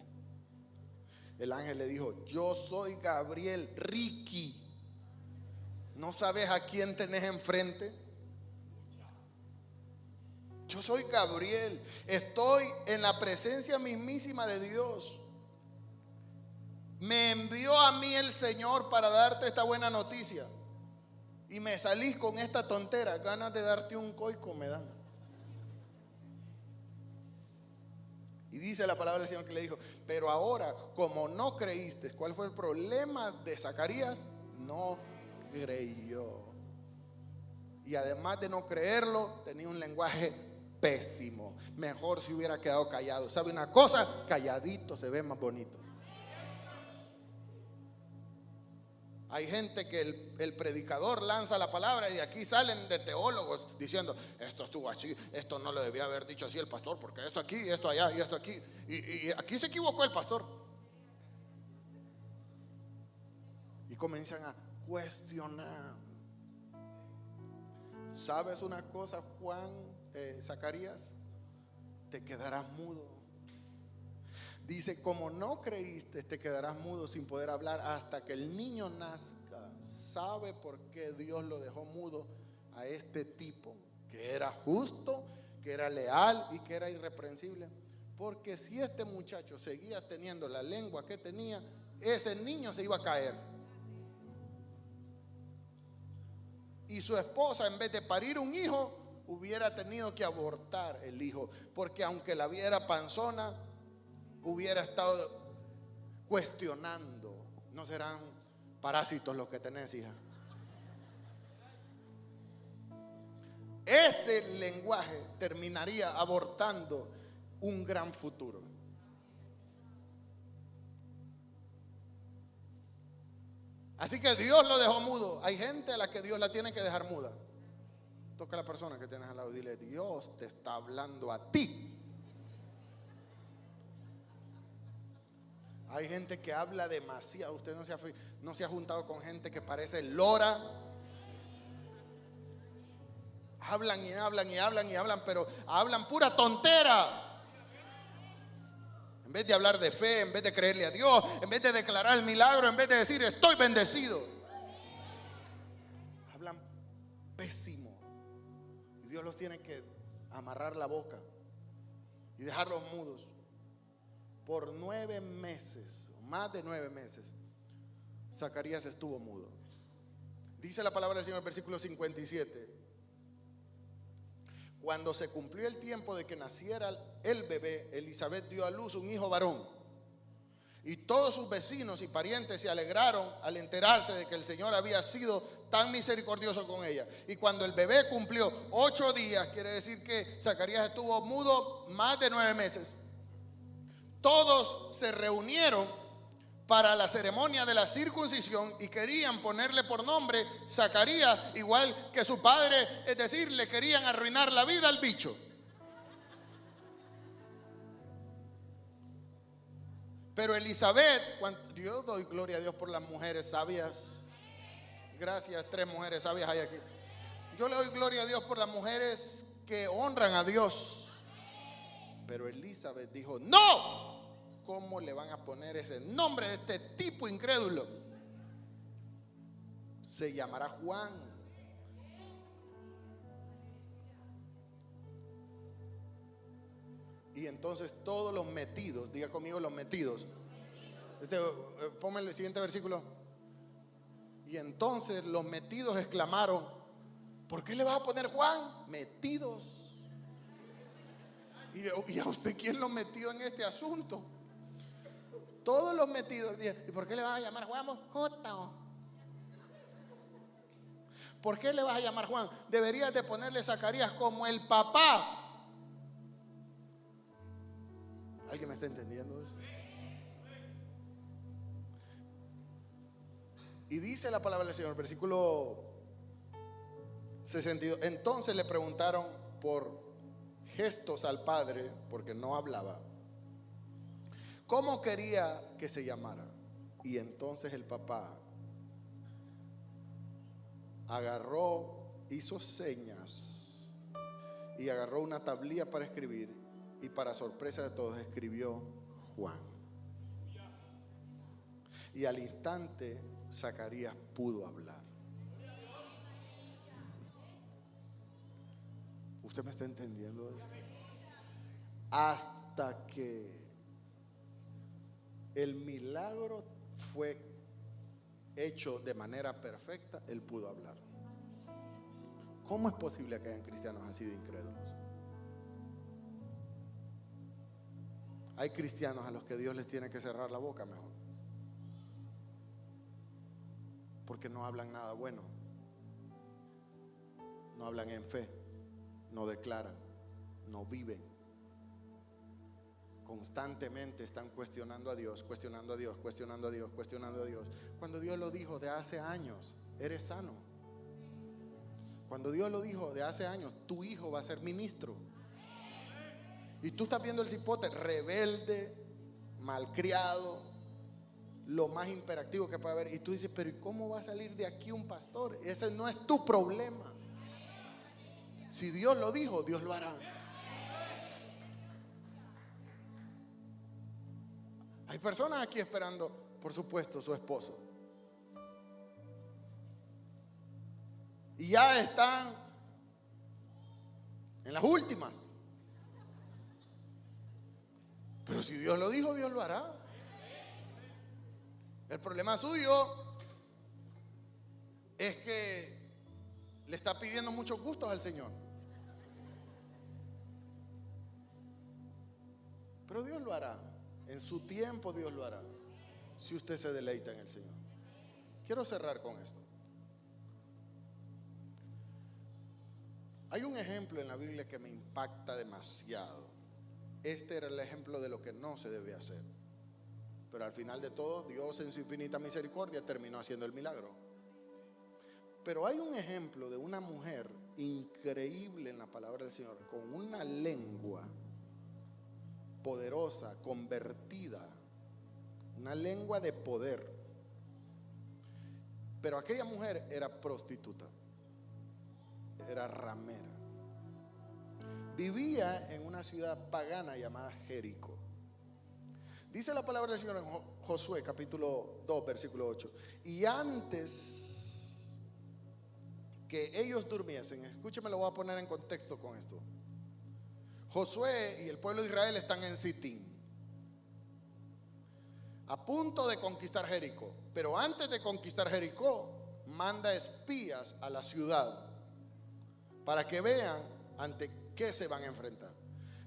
El ángel le dijo, yo soy Gabriel, Ricky. ¿No sabes a quién tenés enfrente? Yo soy Gabriel. Estoy en la presencia mismísima de Dios. Me envió a mí el Señor para darte esta buena noticia. Y me salís con esta tontera. Ganas de darte un coico me dan. Y dice la palabra del Señor que le dijo: pero ahora, como no creíste, ¿cuál fue el problema de Zacarías? No creyó. Y además de no creerlo, tenía un lenguaje pésimo. Mejor si hubiera quedado callado. ¿Sabe una cosa? Calladito se ve más bonito. Hay gente que el predicador lanza la palabra y aquí salen de teólogos diciendo: esto estuvo así, esto no lo debía haber dicho así el pastor, porque esto aquí, esto allá y esto aquí. Y aquí se equivocó el pastor. Y comienzan a cuestionar. ¿Sabes una cosa, Zacarías? Te quedarás mudo. Dice: como no creíste, te quedarás mudo sin poder hablar hasta que el niño nazca. ¿Sabe por qué Dios lo dejó mudo a este tipo? Que era justo, que era leal y que era irreprensible. Porque si este muchacho seguía teniendo la lengua que tenía, ese niño se iba a caer. Y su esposa, en vez de parir un hijo, hubiera tenido que abortar el hijo. Porque aunque la viera panzona, hubiera estado cuestionando: ¿no serán parásitos los que tenés, hija? Ese lenguaje terminaría abortando un gran futuro. Así que Dios lo dejó mudo. Hay gente a la que Dios la tiene que dejar muda. Toca a la persona que tienes al lado y dile: Dios te está hablando a ti. Hay gente que habla demasiado. Usted no se ha juntado con gente que parece lora. Hablan y hablan y hablan y hablan, pero hablan pura tontera. En vez de hablar de fe, en vez de creerle a Dios, en vez de declarar el milagro, en vez de decir: estoy bendecido, hablan pésimo. Y Dios los tiene que amarrar la boca y dejarlos mudos. Por 9 meses, más de 9 meses, Zacarías estuvo mudo. Dice la palabra del Señor en el versículo 57. Cuando se cumplió el tiempo de que naciera el bebé, Elizabeth dio a luz un hijo varón. Y todos sus vecinos y parientes se alegraron al enterarse de que el Señor había sido tan misericordioso con ella. Y cuando el bebé cumplió 8 días, quiere decir que Zacarías estuvo mudo más de 9 meses. Todos se reunieron para la ceremonia de la circuncisión y querían ponerle por nombre Zacarías, igual que su padre, es decir, le querían arruinar la vida al bicho. Pero Elizabeth, yo doy gloria a Dios por las mujeres sabias. Gracias, 3 mujeres sabias hay aquí. Yo le doy gloria a Dios por las mujeres que honran a Dios. Pero Elizabeth dijo: no. ¿Cómo le van a poner ese nombre de este tipo incrédulo? Se llamará Juan. Y entonces todos los metidos, diga conmigo los metidos. Ponme el siguiente versículo. Y entonces los metidos exclamaron: ¿por qué le vas a poner Juan? Metidos. ¿Y a usted quién lo metió en este asunto? Todos los metidos. ¿Y por qué le vas a llamar Juan? J. ¿Por qué le vas a llamar Juan? Deberías de ponerle Zacarías como el papá. ¿Alguien me está entendiendo eso? Y dice la palabra del Señor, versículo 62. Entonces le preguntaron por gestos al padre, porque no hablaba, ¿cómo quería que se llamara? Y entonces el papá hizo señas y agarró una tablilla para escribir, y para sorpresa de todos escribió Juan. Y al instante Zacarías pudo hablar. ¿Usted me está entendiendo esto? Hasta que el milagro fue hecho de manera perfecta, Él pudo hablar. ¿Cómo es posible que hayan cristianos así de incrédulos? Hay cristianos a los que Dios les tiene que cerrar la boca mejor, porque no hablan nada bueno, no hablan en fe, no declaran, no viven. Constantemente están cuestionando a Dios, cuestionando a Dios, cuestionando a Dios, cuestionando a Dios. Cuando Dios lo dijo de hace años, eres sano. Cuando Dios lo dijo de hace años, tu hijo va a ser ministro. Y tú estás viendo el cipote rebelde, malcriado, lo más imperactivo que puede haber. Y tú dices, pero ¿y cómo va a salir de aquí un pastor? Ese no es tu problema. Si Dios lo dijo, Dios lo hará. Hay personas aquí esperando, por supuesto, su esposo. Y ya están en las últimas. Pero si Dios lo dijo, Dios lo hará. El problema suyo es que le está pidiendo muchos gustos al Señor. Pero Dios lo hará. En su tiempo Dios lo hará, si usted se deleita en el Señor. Quiero cerrar con esto. Hay un ejemplo en la Biblia que me impacta demasiado. Este era el ejemplo de lo que no se debe hacer. Pero al final de todo, Dios en su infinita misericordia terminó haciendo el milagro. Pero hay un ejemplo de una mujer increíble en la palabra del Señor, con una lengua poderosa, convertida, una lengua de poder. Pero aquella mujer era prostituta, era ramera, vivía en una ciudad pagana llamada Jericó. Dice la palabra del Señor en Josué capítulo 2 versículo 8: y antes que ellos durmiesen, escúcheme, lo voy a poner en contexto con esto. Josué y el pueblo de Israel están en Sitín, a punto de conquistar Jericó. Pero antes de conquistar Jericó, manda espías a la ciudad para que vean ante qué se van a enfrentar.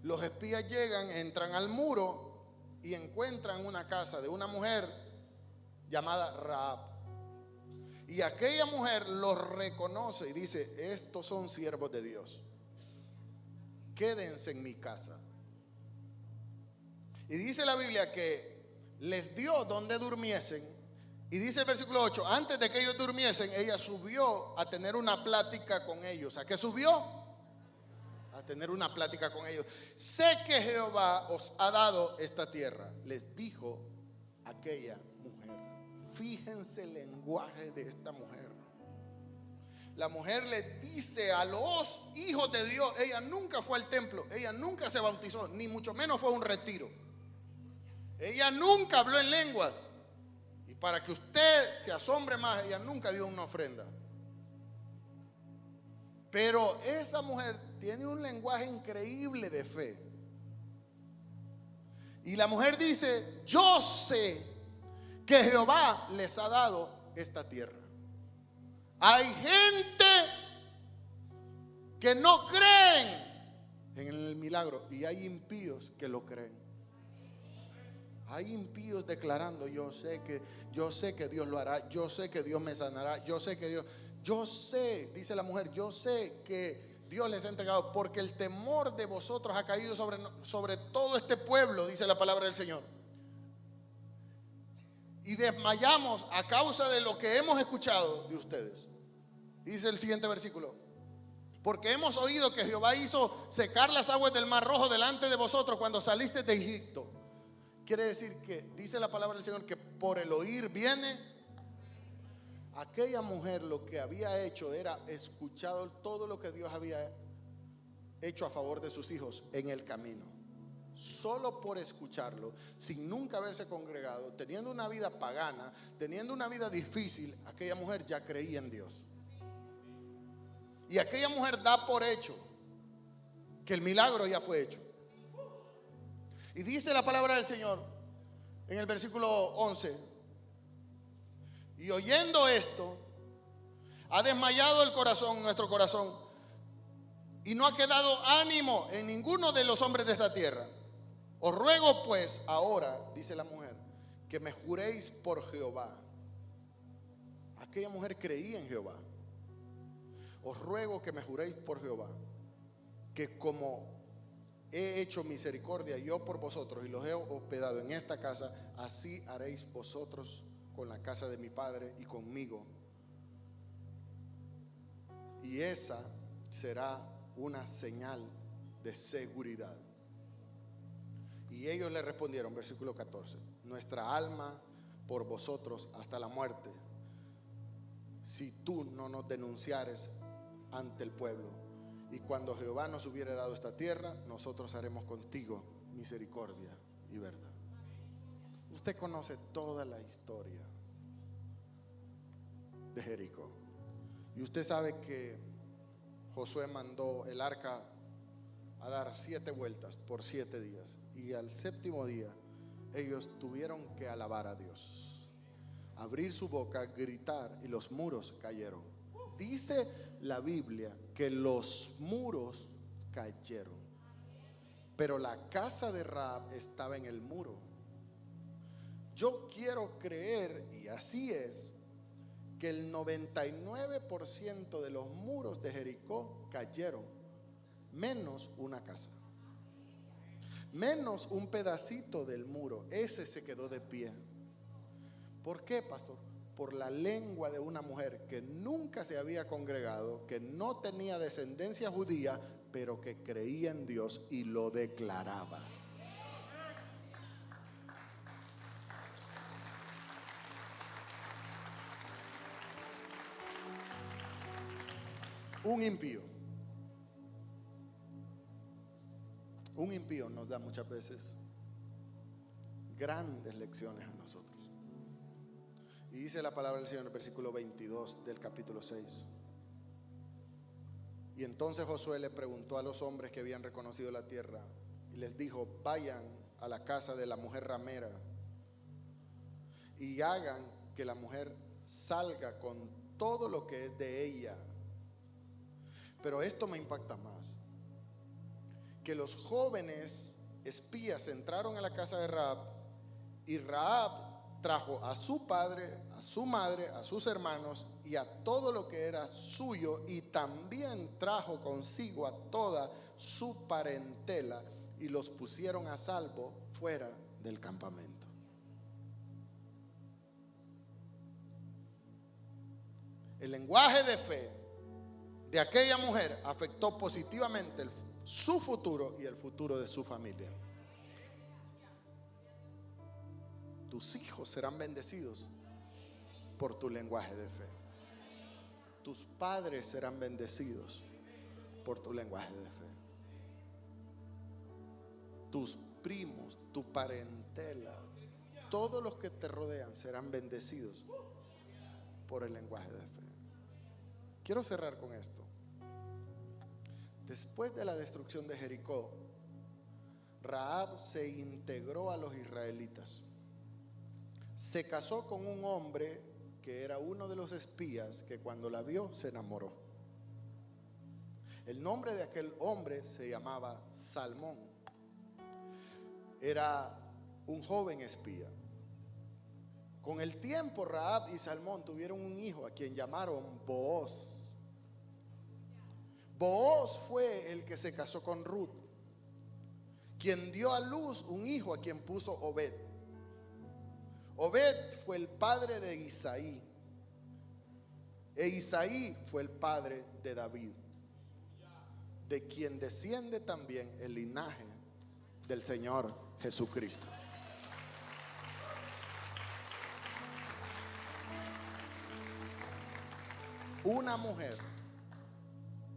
Los espías llegan, entran al muro y encuentran una casa de una mujer llamada Rahab. Y aquella mujer los reconoce y dice: estos son siervos de Dios, quédense en mi casa. Y dice la Biblia que les dio donde durmiesen. Y dice el versículo 8: antes de que ellos durmiesen, ella subió a tener una plática con ellos. ¿A qué subió? A tener una plática con ellos. Sé que Jehová os ha dado esta tierra, les dijo aquella mujer. Fíjense el lenguaje de esta mujer. La mujer le dice a los hijos de Dios. Ella nunca fue al templo, ella nunca se bautizó, ni mucho menos fue a un retiro. Ella nunca habló en lenguas. Y para que usted se asombre más, ella nunca dio una ofrenda. Pero esa mujer tiene un lenguaje increíble de fe. Y la mujer dice: yo sé que Jehová les ha dado esta tierra. Hay gente que no creen en el milagro y hay impíos que lo creen. Hay impíos declarando: yo sé que Dios lo hará, yo sé que Dios me sanará, yo sé, dice la mujer, yo sé que Dios les ha entregado, porque el temor de vosotros ha caído sobre todo este pueblo, dice la palabra del Señor. Y desmayamos a causa de lo que hemos escuchado de ustedes. Dice el siguiente versículo: porque hemos oído que Jehová hizo secar las aguas del Mar Rojo delante de vosotros cuando saliste de Egipto. Quiere decir que, dice la palabra del Señor, que por el oír viene. Aquella mujer lo que había hecho era escuchado todo lo que Dios había hecho a favor de sus hijos en el camino. Solo por escucharlo, sin nunca haberse congregado, teniendo una vida pagana, teniendo una vida difícil, aquella mujer ya creía en Dios. Y aquella mujer da por hecho que el milagro ya fue hecho. Y dice la palabra del Señor en el versículo 11: Y oyendo esto, ha desmayado el corazón, nuestro corazón, y no ha quedado ánimo en ninguno de los hombres de esta tierra. Os ruego pues ahora, dice la mujer, que me juréis por Jehová. Aquella mujer creía en Jehová. Os ruego que me juréis por Jehová, que como he hecho misericordia yo por vosotros y los he hospedado en esta casa, así haréis vosotros con la casa de mi padre y conmigo. Y esa será una señal de seguridad. Y ellos le respondieron, versículo 14, nuestra alma por vosotros hasta la muerte, si tú no nos denunciares ante el pueblo. Y cuando Jehová nos hubiere dado esta tierra, nosotros haremos contigo misericordia y verdad. Usted conoce toda la historia de Jericó. Y usted sabe que Josué mandó el arca a dar 7 vueltas por 7 días. Y al 7º día ellos tuvieron que alabar a Dios, abrir su boca, gritar, y los muros cayeron. Dice la Biblia que los muros cayeron, pero la casa de Rahab estaba en el muro. Yo quiero creer, y así es, que el 99% de los muros de Jericó cayeron, menos una casa, menos un pedacito del muro. Ese se quedó de pie. ¿Por qué, pastor? Por la lengua de una mujer que nunca se había congregado, que no tenía descendencia judía, pero que creía en Dios y lo declaraba. Un impío nos da muchas veces grandes lecciones a nosotros. Y dice la palabra del Señor en el versículo 22 del capítulo 6. Y entonces Josué le preguntó a los hombres que habían reconocido la tierra y les dijo: vayan a la casa de la mujer ramera y hagan que la mujer salga con todo lo que es de ella. Pero esto me impacta más, que los jóvenes espías entraron a la casa de Rahab, y Rahab trajo a su padre, a su madre, a sus hermanos y a todo lo que era suyo, y también trajo consigo a toda su parentela, y los pusieron a salvo fuera del campamento. El lenguaje de fe de aquella mujer afectó positivamente su futuro y el futuro de su familia. Tus hijos serán bendecidos por tu lenguaje de fe. Tus padres serán bendecidos por tu lenguaje de fe. Tus primos, tu parentela, todos los que te rodean serán bendecidos por el lenguaje de fe. Quiero cerrar con esto. Después de la destrucción de Jericó, Rahab se integró a los israelitas. Se casó con un hombre que era uno de los espías, que cuando la vio se enamoró. El nombre de aquel hombre se llamaba Salmón. Era un joven espía. Con el tiempo, Rahab y Salmón tuvieron un hijo a quien llamaron Booz. Booz fue el que se casó con Ruth, quien dio a luz un hijo a quien puso Obed. Obed fue el padre de Isaí, e Isaí fue el padre de David, de quien desciende también el linaje del Señor Jesucristo. Una mujer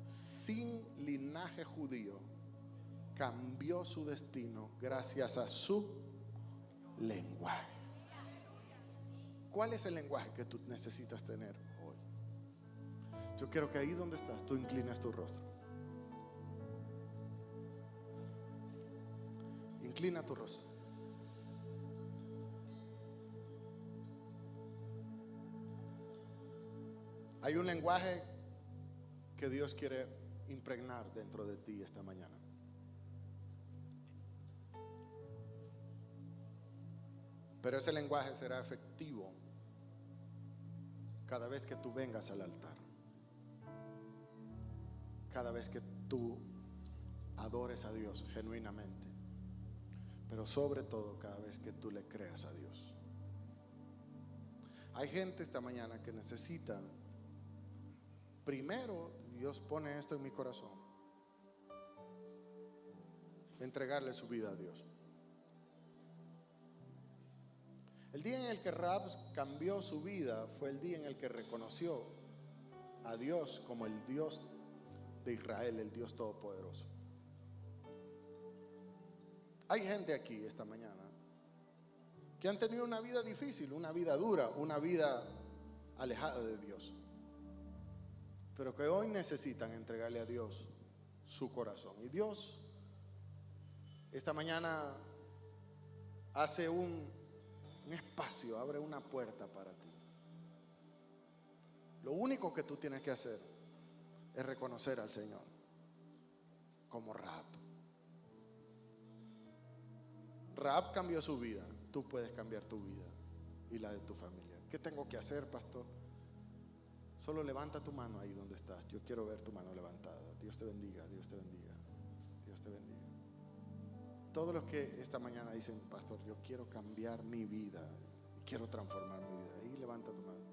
sin linaje judío cambió su destino gracias a su lenguaje. ¿Cuál es el lenguaje que tú necesitas tener hoy? Yo quiero que ahí donde estás tú inclines tu rostro. Inclina tu rostro. Hay un lenguaje que Dios quiere impregnar dentro de ti esta mañana. Pero ese lenguaje será efectivo cada vez que tú vengas al altar. Cada vez que tú adores a Dios genuinamente. Pero sobre todo cada vez que tú le creas a Dios. Hay gente esta mañana que necesita, primero, Dios pone esto en mi corazón, entregarle su vida a Dios. El día en el que Rahab cambió su vida fue el día en el que reconoció a Dios como el Dios de Israel, el Dios todopoderoso. Hay gente aquí esta mañana que han tenido una vida difícil, una vida dura, una vida alejada de Dios, pero que hoy necesitan entregarle a Dios su corazón. Y Dios esta mañana hace un espacio, abre una puerta para ti. Lo único que tú tienes que hacer es reconocer al Señor como Rahab. Rahab cambió su vida, tú puedes cambiar tu vida y la de tu familia. ¿Qué tengo que hacer, pastor? Solo levanta tu mano ahí donde estás. Yo quiero ver tu mano levantada. Dios te bendiga, Dios te bendiga, Dios te bendiga. Todos los que esta mañana dicen, pastor, yo quiero cambiar mi vida, quiero transformar mi vida, ahí levanta tu mano.